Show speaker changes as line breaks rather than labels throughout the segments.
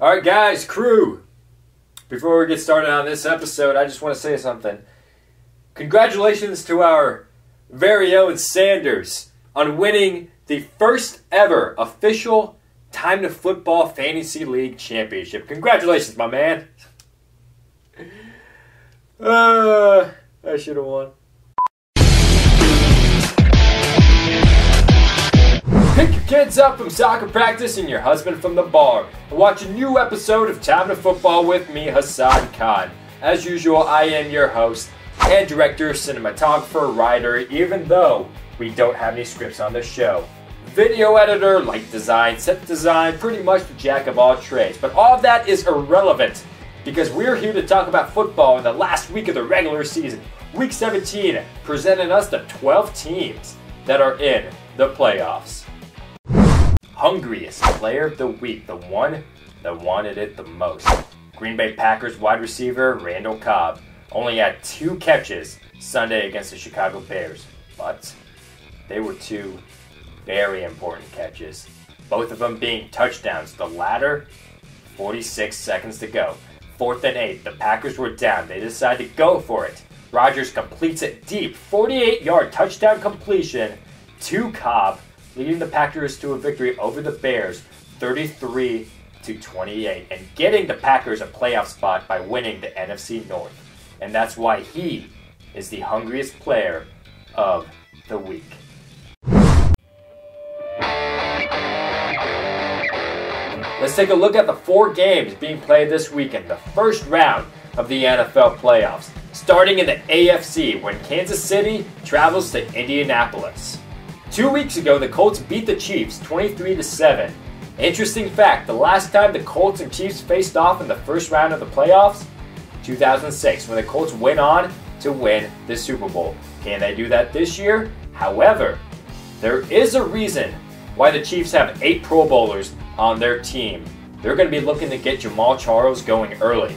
Alright guys, crew, before we get started on this episode, I just want to say something. Congratulations to our very own Sanders on winning the first ever official Time to Football Fantasy League Championship. Congratulations, my man. I should have won. Pick your kids up from soccer practice and your husband from the bar and watch a new episode of Time to Football with me, Hassan Khan. As usual, I am your host and director, cinematographer, writer, even though we don't have any scripts on this show. Video editor, light design, set design, pretty much the jack of all trades. But all of that is irrelevant because we're here to talk about football in the last week of the regular season. Week 17 presenting us the 12 teams that are in the playoffs. Hungriest player of the week, the one that wanted it the most. Green Bay Packers wide receiver Randall Cobb only had 2 catches Sunday against the Chicago Bears, but they were 2 very important catches, both of them being touchdowns. The latter, 46 seconds to go. 4th and 8, the Packers were down. They decided to go for it. Rodgers completes it deep, 48-yard touchdown completion to Cobb, leading the Packers to a victory over the Bears, 33-28, and getting the Packers a playoff spot by winning the NFC North. And that's why he is the hungriest player of the week. Let's take a look at the 4 games being played this weekend, the first round of the NFL playoffs, starting in the AFC when Kansas City travels to Indianapolis. 2 weeks ago, the Colts beat the Chiefs 23-7. Interesting fact, the last time the Colts and Chiefs faced off in the first round of the playoffs, 2006, when the Colts went on to win the Super Bowl. Can they do that this year? However, there is a reason why the Chiefs have 8 Pro Bowlers on their team. They're going to be looking to get Jamal Charles going early.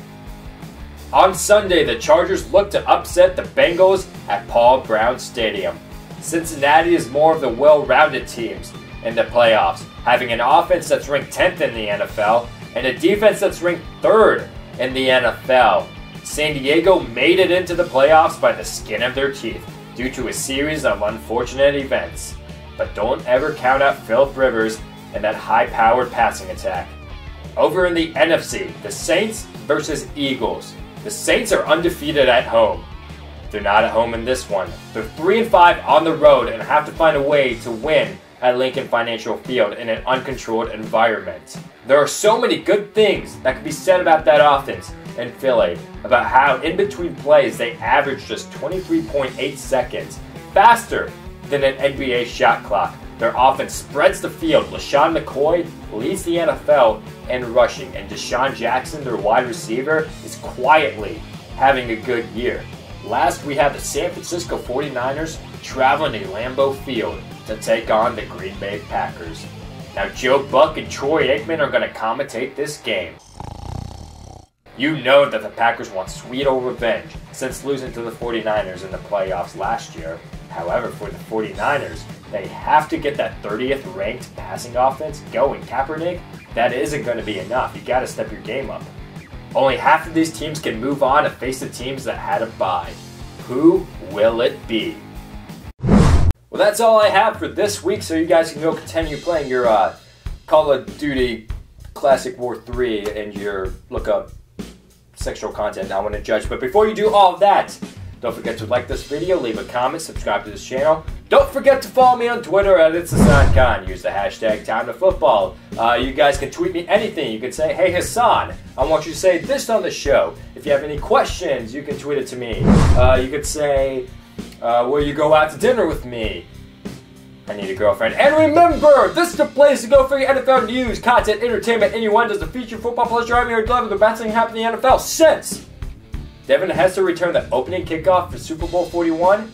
On Sunday, the Chargers look to upset the Bengals at Paul Brown Stadium. Cincinnati is more of the well-rounded teams in the playoffs, having an offense that's ranked 10th in the NFL and a defense that's ranked 3rd in the NFL. San Diego made it into the playoffs by the skin of their teeth due to a series of unfortunate events. But don't ever count out Phillip Rivers and that high-powered passing attack. Over in the NFC, the Saints versus Eagles. The Saints are undefeated at home. They're not at home in this one. They're 3-5 on the road and have to find a way to win at Lincoln Financial Field in an uncontrolled environment. There are so many good things that can be said about that offense in Philly, about how in between plays they average just 23.8 seconds, faster than an NBA shot clock. Their offense spreads the field. LaShawn McCoy leads the NFL in rushing, and Deshaun Jackson, their wide receiver, is quietly having a good year. Last, we have the San Francisco 49ers traveling to Lambeau Field to take on the Green Bay Packers. Now, Joe Buck and Troy Aikman are going to commentate this game. You know that the Packers want sweet old revenge since losing to the 49ers in the playoffs last year. However, for the 49ers, they have to get that 30th ranked passing offense going. Kaepernick, that isn't going to be enough. You got to step your game up. Only half of these teams can move on and face the teams that had a bye. Who will it be? Well, that's all I have for this week, so you guys can go continue playing your Call of Duty Classic War 3 and your look-up sexual content I want to judge. But before you do all of that, don't forget to like this video, leave a comment, subscribe to this channel. Don't forget to follow me on Twitter at @HassanKhan. Use the hashtag #TimeToFootball. You guys can tweet me anything. You can say, hey Hassan, I want you to say this on the show. If you have any questions, you can tweet it to me. You could say, will you go out to dinner with me? I need a girlfriend. And remember, this is the place to go for your NFL news, content, entertainment, anyone does the feature football plus driving your glove the best thing happened in the NFL since Devin Hester returned the opening kickoff for Super Bowl 41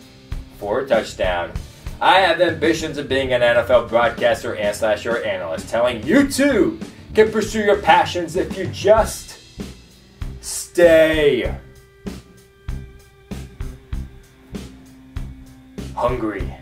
for a touchdown. I have ambitions of being an NFL broadcaster and /or analyst, telling you too can pursue your passions if you just stay hungry.